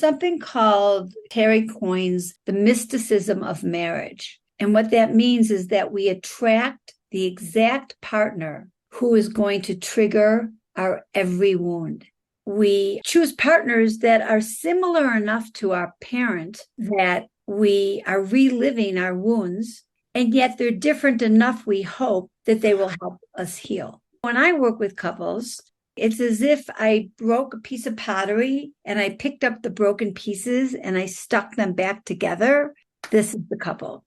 something called Terry Coyne's The Mysticism of Marriage. And what that means is that we attract the exact partner who is going to trigger our every wound. We choose partners that are similar enough to our parent that we are reliving our wounds, and yet they're different enough, we hope, that they will help us heal. When I work with couples, it's as if I broke a piece of pottery and I picked up the broken pieces and I stuck them back together. This is the couple.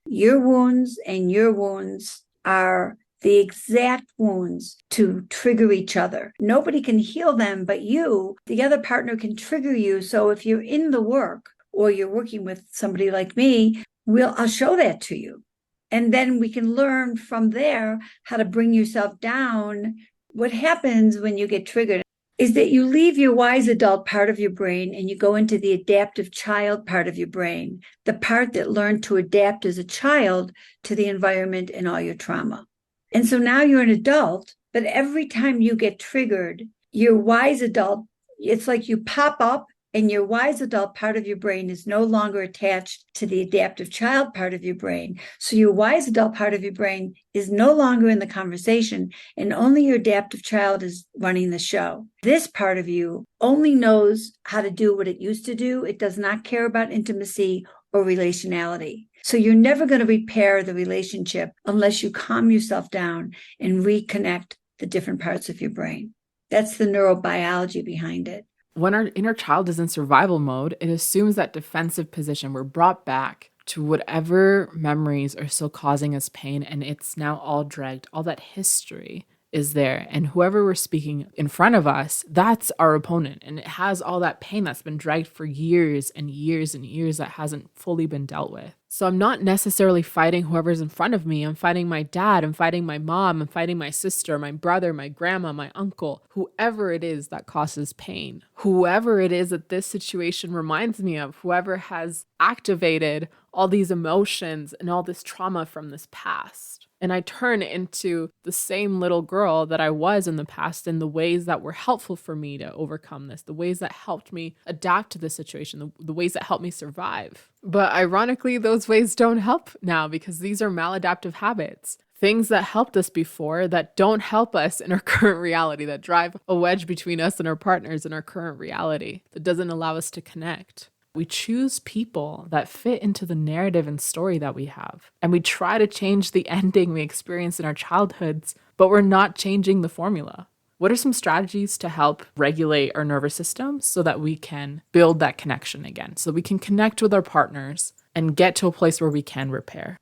Your wounds and your wounds are the exact wounds to trigger each other. Nobody can heal them but you. The other partner can trigger you. So if you're in the work or you're working with somebody like me, I'll show that to you. And then we can learn from there how to bring yourself down. What happens when you get triggered is that you leave your wise adult part of your brain and you go into the adaptive child part of your brain, the part that learned to adapt as a child to the environment and all your trauma. And so now you're an adult, but every time you get triggered, your wise adult, it's like you pop up and your wise adult part of your brain is no longer attached to the adaptive child part of your brain. So your wise adult part of your brain is no longer in the conversation, and only your adaptive child is running the show. This part of you only knows how to do what it used to do. It does not care about intimacy or relationality. So you're never going to repair the relationship unless you calm yourself down and reconnect the different parts of your brain. That's the neurobiology behind it. When our inner child is in survival mode, it assumes that defensive position. We're brought back to whatever memories are still causing us pain, and it's now all dragged. All that history is there. And whoever we're speaking in front of us, that's our opponent. And it has all that pain that's been dragged for years and years and years that hasn't fully been dealt with. So I'm not necessarily fighting whoever's in front of me. I'm fighting my dad. I'm fighting my mom. I'm fighting my sister, my brother, my grandma, my uncle, whoever it is that causes pain, whoever it is that this situation reminds me of, whoever has activated all these emotions and all this trauma from this past. And I turn into the same little girl that I was in the past in the ways that were helpful for me to overcome this, the ways that helped me adapt to this situation, the ways that helped me survive. But ironically, those ways don't help now because these are maladaptive habits. Things that helped us before that don't help us in our current reality, that drive a wedge between us and our partners in our current reality, that doesn't allow us to connect. We choose people that fit into the narrative and story that we have. And we try to change the ending we experienced in our childhoods, but we're not changing the formula. What are some strategies to help regulate our nervous system so that we can build that connection again, so we can connect with our partners and get to a place where we can repair?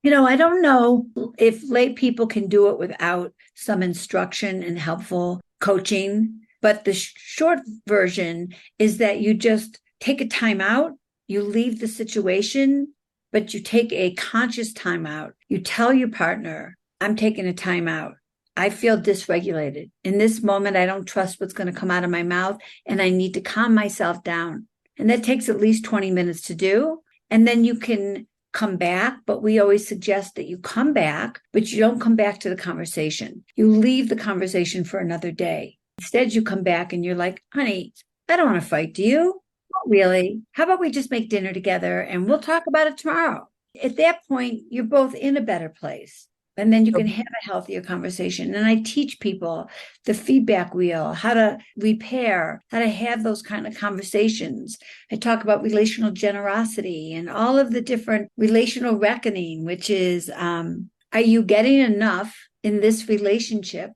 I don't know if lay people can do it without some instruction and helpful coaching, but the short version is that you just take a time out, you leave the situation, but you take a conscious time out. You tell your partner, I'm taking a time out. I feel dysregulated. In this moment, I don't trust what's going to come out of my mouth, and I need to calm myself down. And that takes at least 20 minutes to do. And then you can come back, but we always suggest that you come back, but you don't come back to the conversation. You leave the conversation for another day. Instead, you come back and you're like, honey, I don't want to fight, do you? Not really. How about we just make dinner together and we'll talk about it tomorrow? At that point, you're both in a better place. And then you can have a healthier conversation. And I teach people the feedback wheel, how to repair, how to have those kind of conversations. I talk about relational generosity and all of the different relational reckoning, which is, are you getting enough in this relationship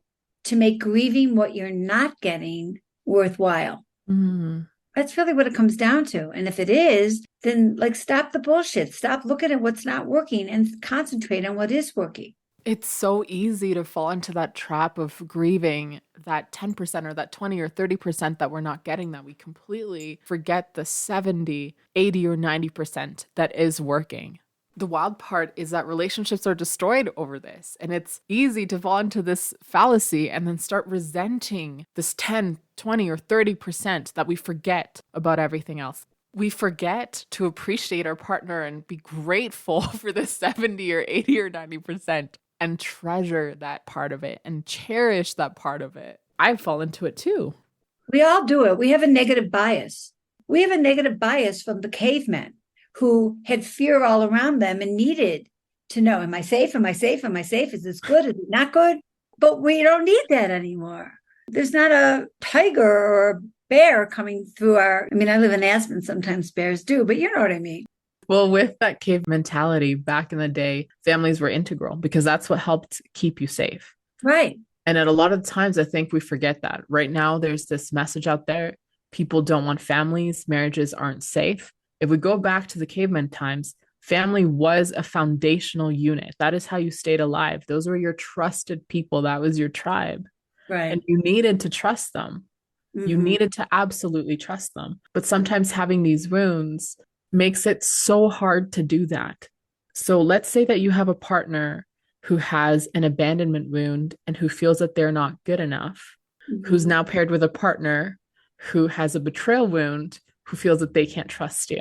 to make grieving what you're not getting worthwhile? Mm. That's really what it comes down to. And if it is, then stop the bullshit. Stop looking at what's not working and concentrate on what is working. It's so easy to fall into that trap of grieving that 10% or that 20 or 30% that we're not getting, that we completely forget the 70, 80 or 90% that is working. The wild part is that relationships are destroyed over this. And it's easy to fall into this fallacy and then start resenting this 10, 20 or 30% that we forget about everything else. We forget to appreciate our partner and be grateful for the 70 or 80 or 90%. And treasure that part of it and cherish that part of it. I fall into it too. We all do it. We have a negative bias. We have a negative bias from the cavemen who had fear all around them and needed to know, am I safe? Am I safe? Am I safe? Is this good? Is it not good? But we don't need that anymore. There's not a tiger or a bear coming through I live in Aspen, sometimes bears do, but you know what I mean. Well, with that cave mentality back in the day, families were integral because that's what helped keep you safe. Right. And at a lot of times, I think we forget that. Right now, there's this message out there. People don't want families. Marriages aren't safe. If we go back to the caveman times, family was a foundational unit. That is how you stayed alive. Those were your trusted people. That was your tribe. Right. And you needed to trust them. You needed to absolutely trust them. But sometimes having these wounds makes it so hard to do that. So let's say that you have a partner who has an abandonment wound and who feels that they're not good enough, who's now paired with a partner who has a betrayal wound, who feels that they can't trust you.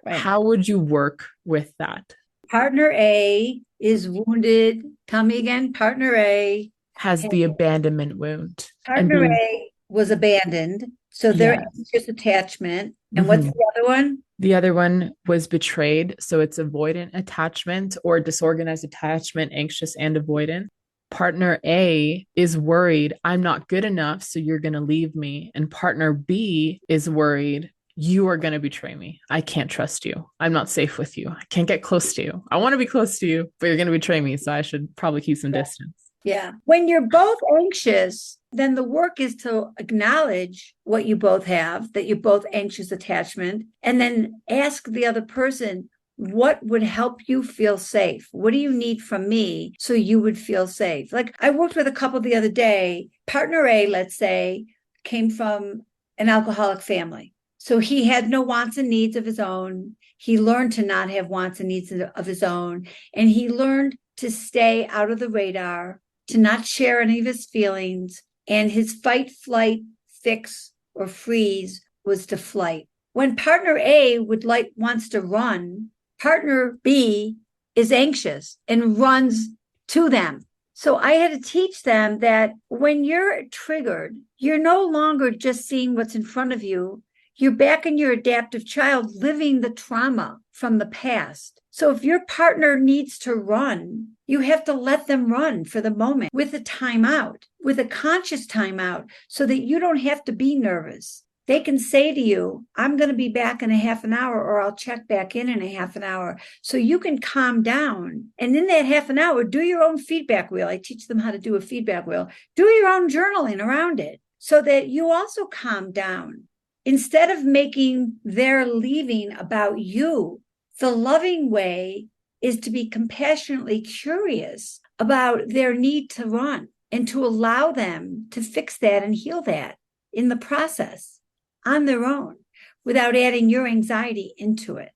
Right. How would you work with that? Partner A is wounded. Tell me again. Partner A has the abandonment wound. Partner A was abandoned. So they're anxious attachment. And what's the other one? The other one was betrayed. So it's avoidant attachment or disorganized attachment, anxious and avoidant. Partner A is worried, I'm not good enough, so you're going to leave me. And partner B is worried, you are going to betray me. I can't trust you. I'm not safe with you. I can't get close to you. I want to be close to you, but you're going to betray me. So I should probably keep some distance. Yeah. When you're both anxious, then the work is to acknowledge what you both have, that you're both anxious attachment, and then ask the other person, what would help you feel safe? What do you need from me so you would feel safe? Like I worked with a couple the other day. Partner A, let's say, came from an alcoholic family. So he had no wants and needs of his own. He learned to not have wants and needs of his own. And he learned to stay out of the radar, to not share any of his feelings. And his fight, flight, fix, or freeze was to flight. When partner A wants to run, partner B is anxious and runs to them. So I had to teach them that when you're triggered, you're no longer just seeing what's in front of you. You're back in your adaptive child living the trauma from the past. So if your partner needs to run, you have to let them run for the moment with a timeout, with a conscious timeout, so that you don't have to be nervous. They can say to you, I'm going to be back in a half an hour, or I'll check back in a half an hour. So you can calm down. And in that half an hour, do your own feedback wheel. I teach them how to do a feedback wheel. Do your own journaling around it so that you also calm down. Instead of making their leaving about you, the loving way is to be compassionately curious about their need to run and to allow them to fix that and heal that in the process on their own without adding your anxiety into it.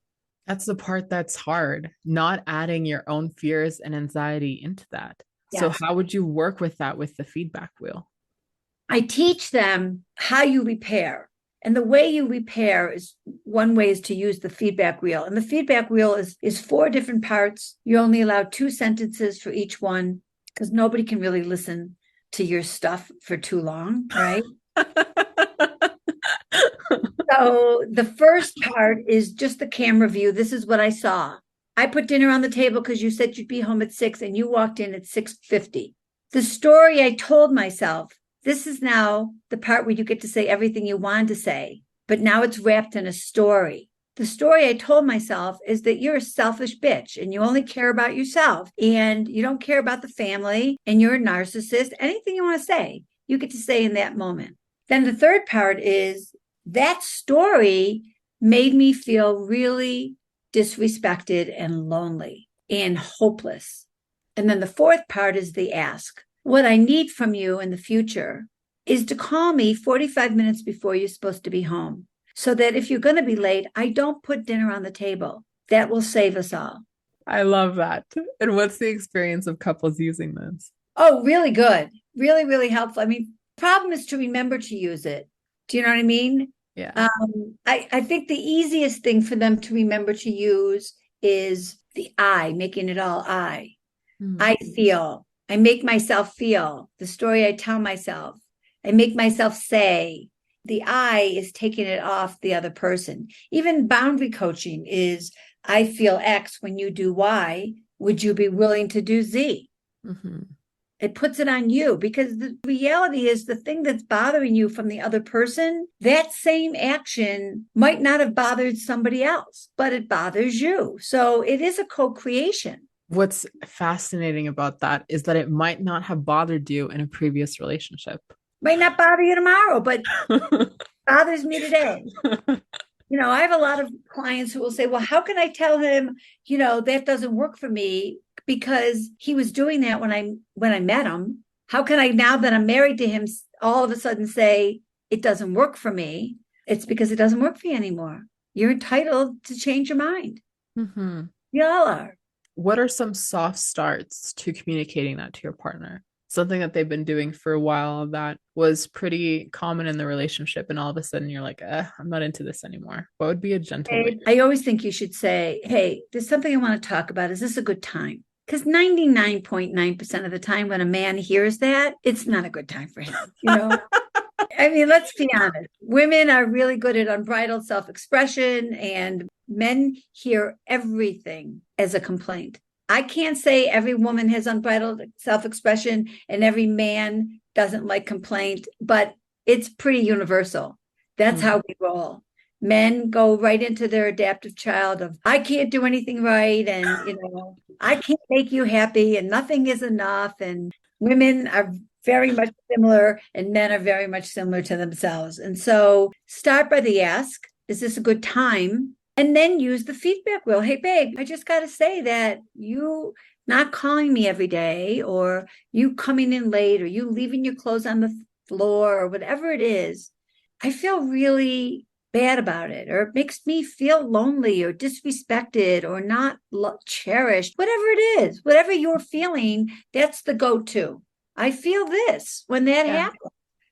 That's the part that's hard, not adding your own fears and anxiety into that. Yes. So how would you work with that with the feedback wheel? I teach them how you repair. And the way you repair is one way is to use the feedback wheel. And the feedback wheel is 4 different parts. You're only allowed 2 sentences for each one because nobody can really listen to your stuff for too long, right? So the first part is just the camera view. This is what I saw. I put dinner on the table because you said you'd be home at 6 and you walked in at 6:50. The story I told myself, this is now the part where you get to say everything you want to say, but now it's wrapped in a story. The story I told myself is that you're a selfish bitch and you only care about yourself and you don't care about the family and you're a narcissist. Anything you want to say, you get to say in that moment. Then the third part is that story made me feel really disrespected and lonely and hopeless. And then the fourth part is the ask. What I need from you in the future is to call me 45 minutes before you're supposed to be home so that if you're going to be late, I don't put dinner on the table. That will save us all. I love that. And what's the experience of couples using this? Oh, really good. Really, really helpful. I mean, the problem is to remember to use it. Do you know what I mean? Yeah. I think the easiest thing for them to remember to use is the I, making it all I. Mm-hmm. I feel. I make myself feel the story I tell myself. I make myself say the I is taking it off the other person. Even boundary coaching is, I feel X when you do Y. Would you be willing to do Z? Mm-hmm. It puts it on you, because the reality is the thing that's bothering you from the other person, that same action might not have bothered somebody else, but it bothers you. So it is a co-creation. What's fascinating about that is that it might not have bothered you in a previous relationship. Might not bother you tomorrow, but bothers me today. I have a lot of clients who will say, well, how can I tell him, that doesn't work for me because he was doing that when I met him? How can I, now that I'm married to him, all of a sudden say it doesn't work for me? It's because it doesn't work for you anymore. You're entitled to change your mind. Mm-hmm. You all are. What are some soft starts to communicating that to your partner? Something that they've been doing for a while that was pretty common in the relationship, and all of a sudden you're like, I'm not into this anymore. What would be a gentle way? I always think you should say, hey, there's something I want to talk about. Is this a good time? Because 99.9% of the time when a man hears that, it's not a good time for him. I mean, let's be honest. Women are really good at unbridled self-expression, and men hear everything as a complaint. I can't say every woman has unbridled self-expression and every man doesn't like complaint, but it's pretty universal. That's how we roll. Men go right into their adaptive child of, I can't do anything right. And, I can't make you happy and nothing is enough. And women are very much similar and men are very much similar to themselves. And so start by the ask, is this a good time? And then use the feedback wheel. Hey, babe, I just got to say that you not calling me every day, or you coming in late, or you leaving your clothes on the floor, or whatever it is, I feel really bad about it, or it makes me feel lonely or disrespected or not cherished. Whatever it is, whatever you're feeling, that's the go-to. I feel this when that happens.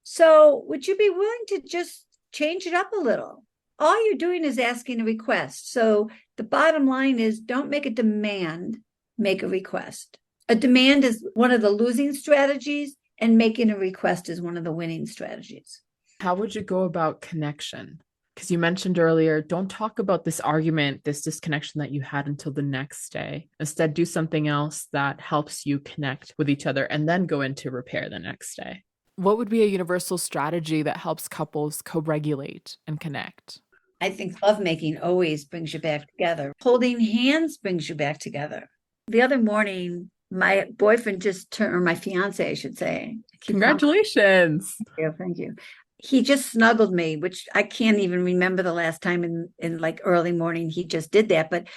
So would you be willing to just change it up a little? All you're doing is asking a request. So the bottom line is, don't make a demand, make a request. A demand is one of the losing strategies, and making a request is one of the winning strategies. How would you go about connection? Because you mentioned earlier, don't talk about this argument, this disconnection that you had until the next day. Instead, do something else that helps you connect with each other and then go into repair the next day. What would be a universal strategy that helps couples co-regulate and connect? I think lovemaking always brings you back together. Holding hands brings you back together. The other morning, my boyfriend or my fiance, I should say. Congratulations. Thank you. He just snuggled me, which I can't even remember the last time in like early morning he just did that. But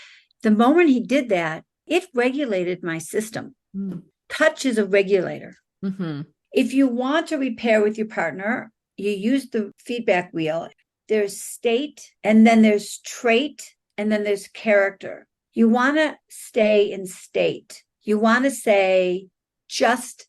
the moment he did that, it regulated my system. Touch is a regulator. Mm-hmm. If you want to repair with your partner, you use the feedback wheel. There's state, and then there's trait, and then there's character. You want to stay in state. You want to say just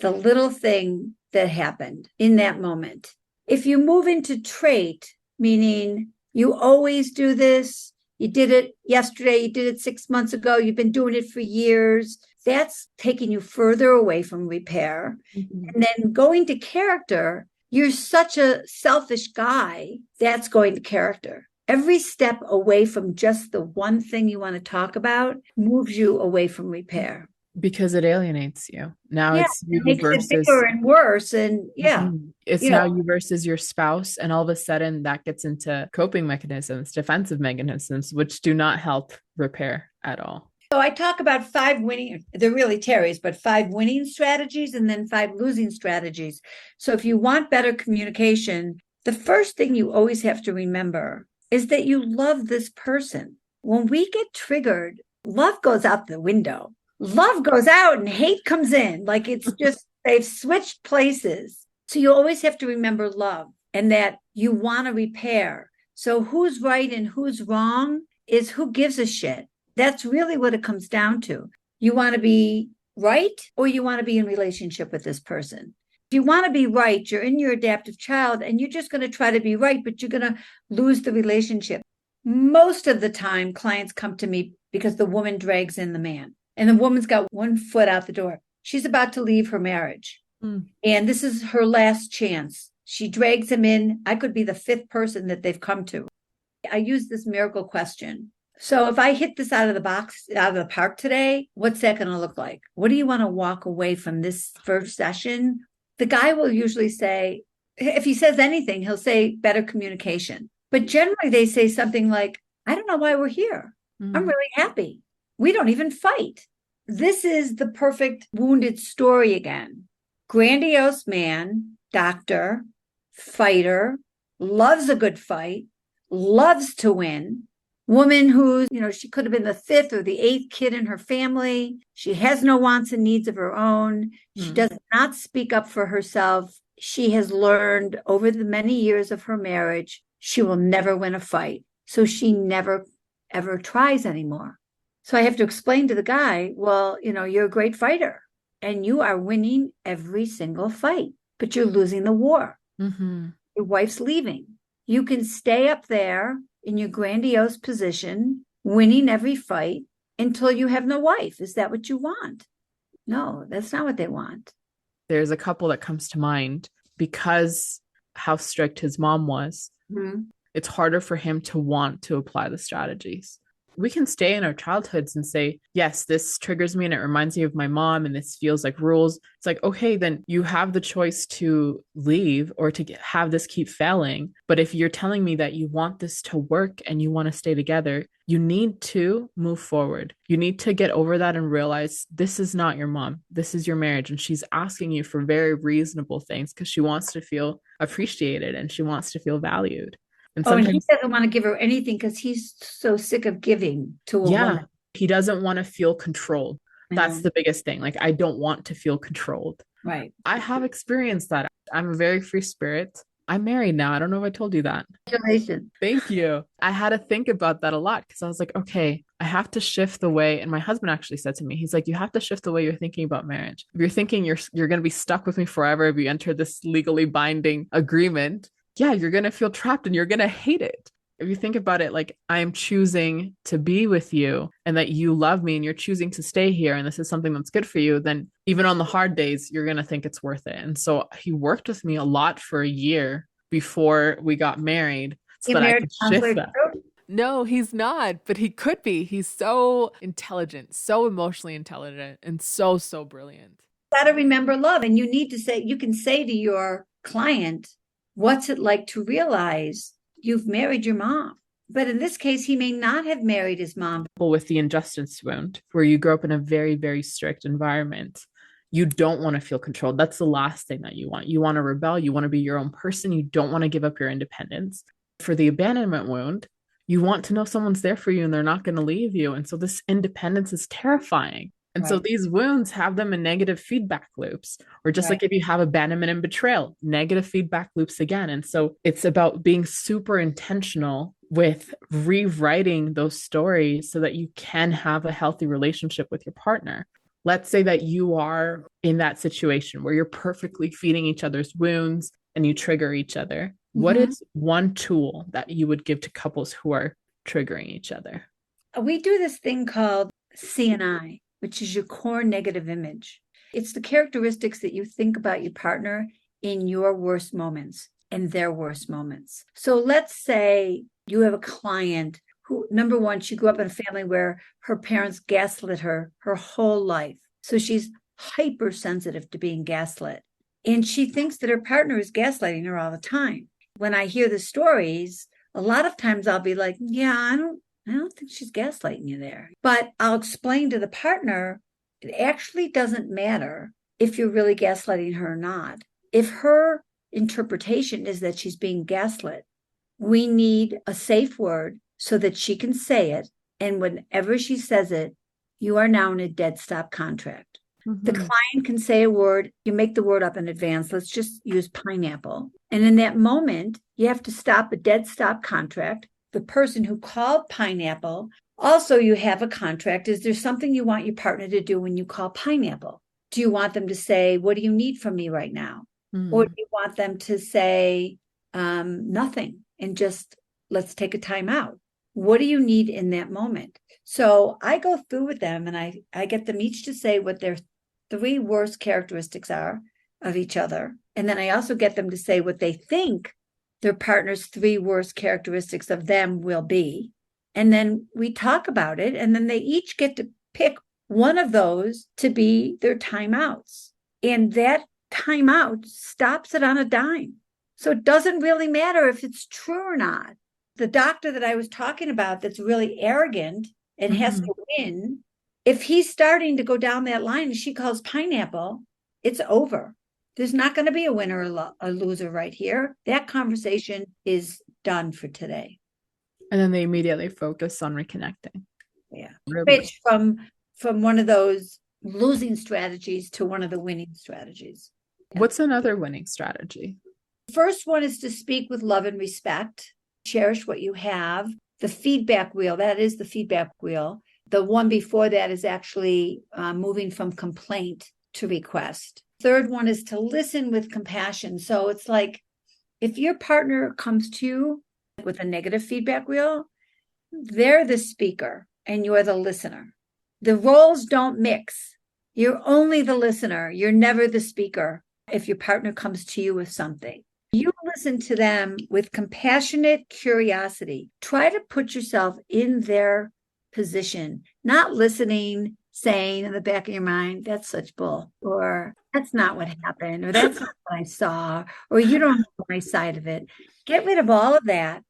the little thing that happened in that moment. If you move into trait, meaning you always do this, you did it yesterday, you did it 6 months ago, you've been doing it for years, that's taking you further away from repair. Mm-hmm. And then going to character, you're such a selfish guy, that's going to character. Every step away from just the one thing you want to talk about moves you away from repair. Because it alienates you. Now it's you versus it bigger and worse. And it's now you versus your spouse. And all of a sudden that gets into coping mechanisms, defensive mechanisms, which do not help repair at all. So I talk about 5 winning, they're really Terry's, but 5 winning strategies and then 5 losing strategies. So if you want better communication, the first thing you always have to remember is that you love this person. When we get triggered, love goes out the window. Love goes out and hate comes in. Like it's just, they've switched places. So you always have to remember love and that you want to repair. So who's right and who's wrong is who gives a shit. That's really what it comes down to. You want to be right or you want to be in relationship with this person. If you want to be right, you're in your adaptive child and you're just going to try to be right, but you're going to lose the relationship. Most of the time, clients come to me because the woman drags in the man. And the woman's got one foot out the door. She's about to leave her marriage. And this is her last chance. She drags him in. I could be the fifth person that they've come to. I use this miracle question. So if I hit this out of the park today, what's that going to look like? What do you want to walk away from this first session? The guy will usually say, if he says anything, he'll say better communication. But generally they say something like, I don't know why we're here. I'm really happy. We don't even fight. This is the perfect wounded story again. Grandiose man, doctor, fighter, loves a good fight, loves to win. Woman who's, she could have been the fifth or the eighth kid in her family. She has no wants and needs of her own. She does not speak up for herself. She has learned over the many years of her marriage, she will never win a fight. So she never, ever tries anymore. So I have to explain to the guy, well, you're a great fighter and you are winning every single fight, but you're losing the war. Your wife's leaving. You can stay up there in your grandiose position, winning every fight until you have no wife. Is that what you want? No, that's not what they want. There's a couple that comes to mind because how strict his mom was. It's harder for him to want to apply the strategies. We can stay in our childhoods and say, yes, this triggers me and it reminds me of my mom and this feels like rules. It's like, okay, then you have the choice to leave or to have this keep failing. But if you're telling me that you want this to work and you want to stay together, you need to move forward. You need to get over that and realize this is not your mom. This is your marriage. And she's asking you for very reasonable things because she wants to feel appreciated and she wants to feel valued. And he doesn't want to give her anything because he's so sick of giving to a woman. He doesn't want to feel controlled. That's the biggest thing. Like, I don't want to feel controlled. Right. I have experienced that. I'm a very free spirit. I'm married now. I don't know if I told you that. Congratulations. Thank you. I had to think about that a lot because I was like, okay, I have to shift the way. And my husband actually said to me, he's like, you have to shift the way you're thinking about marriage. If you're thinking you're going to be stuck with me forever if you enter this legally binding agreement, yeah, you're going to feel trapped and you're going to hate it. If you think about it, like, I'm choosing to be with you and that you love me and you're choosing to stay here and this is something that's good for you, then even on the hard days, you're going to think it's worth it. And so he worked with me a lot for a year before we got married so that I could shift that. No, he's not, but he could be. He's so intelligent, so emotionally intelligent, and so, so brilliant. You got to remember love. And you can say to your client, what's it like to realize you've married your mom? But in this case, he may not have married his mom. With the injustice wound, where you grow up in a very, very strict environment, you don't want to feel controlled. That's the last thing that you want. You want to rebel. You want to be your own person. You don't want to give up your independence. For the abandonment wound, you want to know someone's there for you and they're not going to leave you. And so this independence is terrifying. And so these wounds have them in negative feedback loops, or just like if you have abandonment and betrayal, negative feedback loops again. And so it's about being super intentional with rewriting those stories so that you can have a healthy relationship with your partner. Let's say that you are in that situation where you're perfectly feeding each other's wounds and you trigger each other. What is one tool that you would give to couples who are triggering each other? We do this thing called CNI, which is your core negative image. It's the characteristics that you think about your partner in your worst moments and their worst moments. So let's say you have a client who, number one, she grew up in a family where her parents gaslit her whole life. So she's hypersensitive to being gaslit. And she thinks that her partner is gaslighting her all the time. When I hear the stories, a lot of times I'll be like, yeah, I don't think she's gaslighting you there. But I'll explain to the partner, it actually doesn't matter if you're really gaslighting her or not. If her interpretation is that she's being gaslit, we need a safe word so that she can say it. And whenever she says it, you are now in a dead stop contract. The client can say a word, you make the word up in advance. Let's just use pineapple. And in that moment, you have to stop a dead stop contract. The person who called pineapple, also you have a contract. Is there something you want your partner to do when you call pineapple? Do you want them to say, what do you need from me right now? Or do you want them to say nothing and just let's take a time out? What do you need in that moment? So I go through with them and I get them each to say what their 3 worst characteristics are of each other. And then I also get them to say what they think their partner's 3 worst characteristics of them will be. And then we talk about it. And then they each get to pick one of those to be their timeouts. And that timeout stops it on a dime. So it doesn't really matter if it's true or not. The doctor that I was talking about that's really arrogant and has to win, if he's starting to go down that line and she calls pineapple, it's over. There's not going to be a winner or a loser right here. That conversation is done for today. And then they immediately focus on reconnecting. Yeah. Really? Switch from one of those losing strategies to one of the winning strategies. Yeah. What's another winning strategy? First one is to speak with love and respect. Cherish what you have. The feedback wheel, that is the feedback wheel. The one before that is actually moving from complaint to request. Third one is to listen with compassion. So it's like if your partner comes to you with a negative feedback wheel, they're the speaker and you're the listener. The roles don't mix. You're only the listener. You're never the speaker if your partner comes to you with something. You listen to them with compassionate curiosity. Try to put yourself in their position, not listening, saying in the back of your mind, that's such bull, or that's not what happened, or that's not what I saw, or you don't know my side of it. Get rid of all of that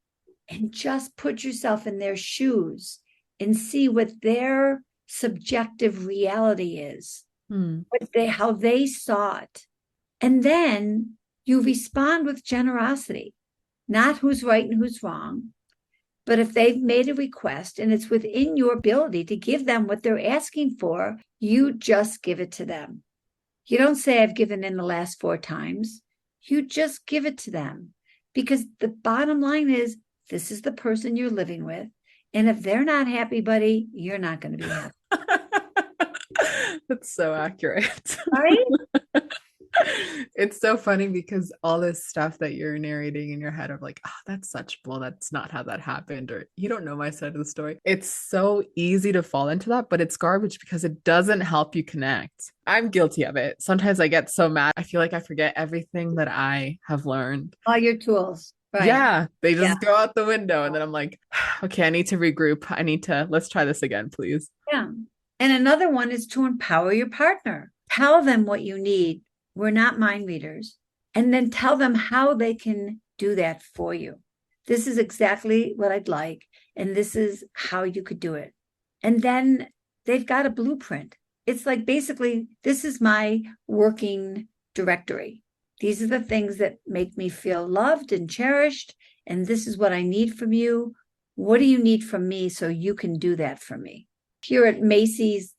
and just put yourself in their shoes and see what their subjective reality is, how they saw it. And then you respond with generosity, not who's right and who's wrong. But if they've made a request and it's within your ability to give them what they're asking for, you just give it to them. You don't say, I've given in the last 4 times. You just give it to them. Because the bottom line is, this is the person you're living with. And if they're not happy, buddy, you're not going to be happy. That's so accurate. Right? It's so funny because all this stuff that you're narrating in your head of like, oh, that's such bull. That's not how that happened. Or you don't know my side of the story. It's so easy to fall into that, but it's garbage because it doesn't help you connect. I'm guilty of it. Sometimes I get so mad. I feel like I forget everything that I have learned. All your tools. Right. Yeah. They just go out the window. And then I'm like, okay, I need to regroup. Let's try this again, please. Yeah. And another one is to empower your partner. Tell them what you need. We're not mind readers. And then tell them how they can do that for you. This is exactly what I'd like. And this is how you could do it. And then they've got a blueprint. It's like basically, this is my working directory. These are the things that make me feel loved and cherished. And this is what I need from you. What do you need from me so you can do that for me? If you're at Macy's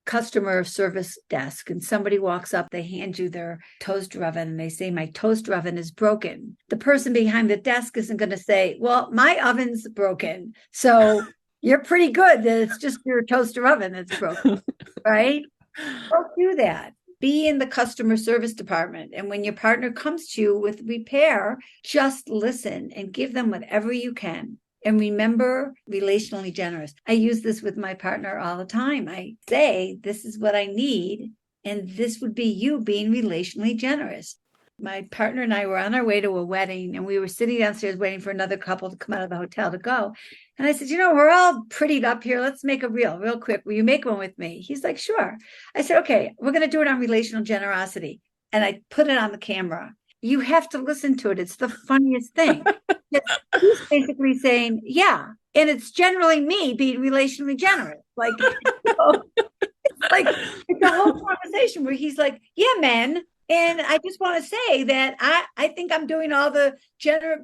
customer service desk and somebody walks up, they hand you their toaster oven and they say, my toaster oven is broken. The person behind the desk isn't going to say, well, my oven's broken. So you're pretty good that it's just your toaster oven that's broken, right? Don't do that. Be in the customer service department. And when your partner comes to you with repair, just listen and give them whatever you can. And remember, relationally generous. I use this with my partner all the time. I say, this is what I need. And this would be you being relationally generous. My partner and I were on our way to a wedding and we were sitting downstairs waiting for another couple to come out of the hotel to go. And I said, we're all prettied up here. Let's make a reel real quick. Will you make one with me? He's like, sure. I said, okay, we're going to do it on relational generosity. And I put it on the camera. You have to listen to it. It's the funniest thing. He's basically saying, yeah. And it's generally me being relationally generous. Like, it's a whole conversation where he's like, yeah, man. And I just want to say that I think I'm doing all the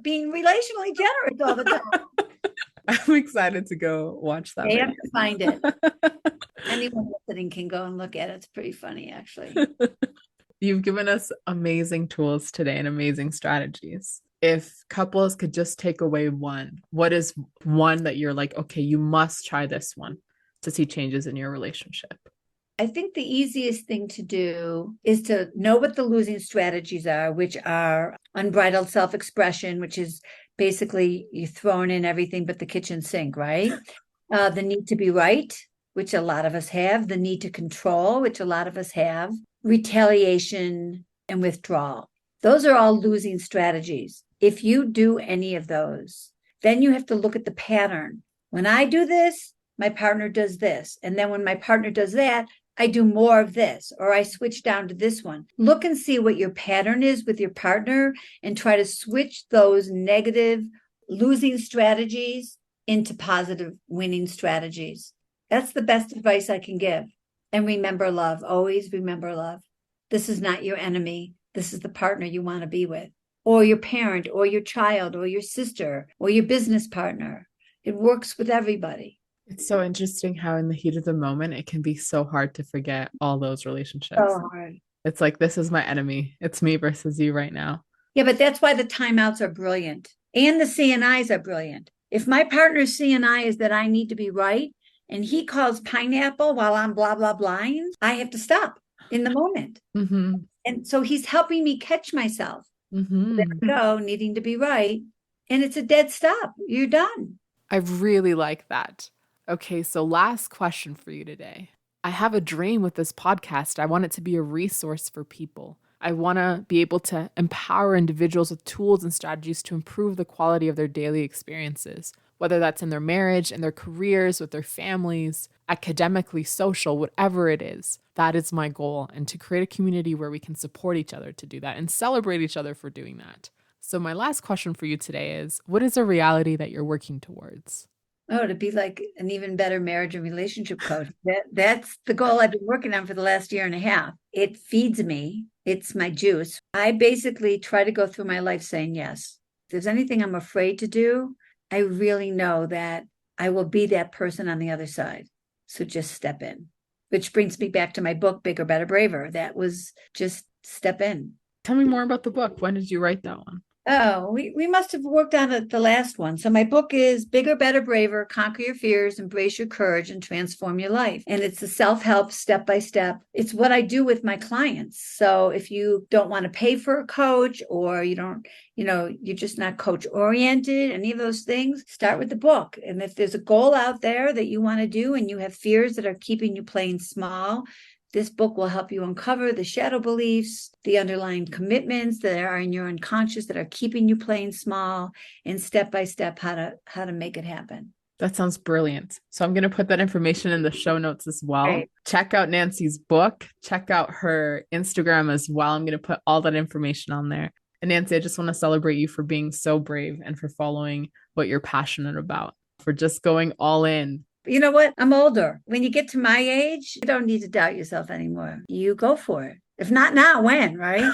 being relationally generous all the time. I'm excited to go watch that. They have to find it. Anyone listening can go and look at it. It's pretty funny, actually. You've given us amazing tools today and amazing strategies. If couples could just take away one, what is one that you're like, okay, you must try this one to see changes in your relationship? I think the easiest thing to do is to know what the losing strategies are, which are unbridled self-expression, which is basically you throwing in everything but the kitchen sink, right? The need to be right, which a lot of us have. The need to control, which a lot of us have. Retaliation and withdrawal. Those are all losing strategies. If you do any of those, then you have to look at the pattern. When I do this, my partner does this. And then when my partner does that, I do more of this, or I switch down to this one. Look and see what your pattern is with your partner and try to switch those negative losing strategies into positive winning strategies. That's the best advice I can give. And remember love. Always remember love. This is not your enemy. This is the partner you want to be with, or your parent, or your child, or your sister, or your business partner. It works with everybody. It's so interesting how in the heat of the moment, it can be so hard to forget all those relationships. So hard. It's like, this is my enemy. It's me versus you right now. Yeah, but that's why the timeouts are brilliant. And the CNIs are brilliant. If my partner's CNI is that I need to be right, and he calls pineapple while I'm blah, blah, blind, I have to stop in the moment. Mm-hmm. And so he's helping me catch myself. Mm-hmm. There we go, needing to be right. And it's a dead stop. You're done. I really like that. Okay, so last question for you today. I have a dream with this podcast. I want it to be a resource for people. I want to be able to empower individuals with tools and strategies to improve the quality of their daily experiences, whether that's in their marriage, in their careers, with their families, academically, social, whatever it is. That is my goal, and to create a community where we can support each other to do that and celebrate each other for doing that. So my last question for you today is, what is a reality that you're working towards? Oh, to be like an even better marriage and relationship coach. That's the goal I've been working on for the last year and a half. It feeds me. It's my juice. I basically try to go through my life saying yes. If there's anything I'm afraid to do, I really know that I will be that person on the other side. So just step in, which brings me back to my book, Bigger, Better, Braver. That was just step in. Tell me more about the book. When did you write that one? Oh, we must have worked on it, the last one. So my book is Bigger, Better, Braver, Conquer Your Fears, Embrace Your Courage, and Transform Your Life. And it's a self-help step by step. It's what I do with my clients. So if you don't want to pay for a coach, or you don't, you're just not coach oriented, any of those things, start with the book. And if there's a goal out there that you want to do and you have fears that are keeping you playing small, this book will help you uncover the shadow beliefs, the underlying commitments that are in your unconscious that are keeping you playing small, and step by step how to make it happen. That sounds brilliant. So I'm going to put that information in the show notes as well. Great. Check out Nancy's book. Check out her Instagram as well. I'm going to put all that information on there. And Nancy, I just want to celebrate you for being so brave and for following what you're passionate about, for just going all in. You know what? I'm older. When you get to my age, you don't need to doubt yourself anymore. You go for it. If not now, when, right?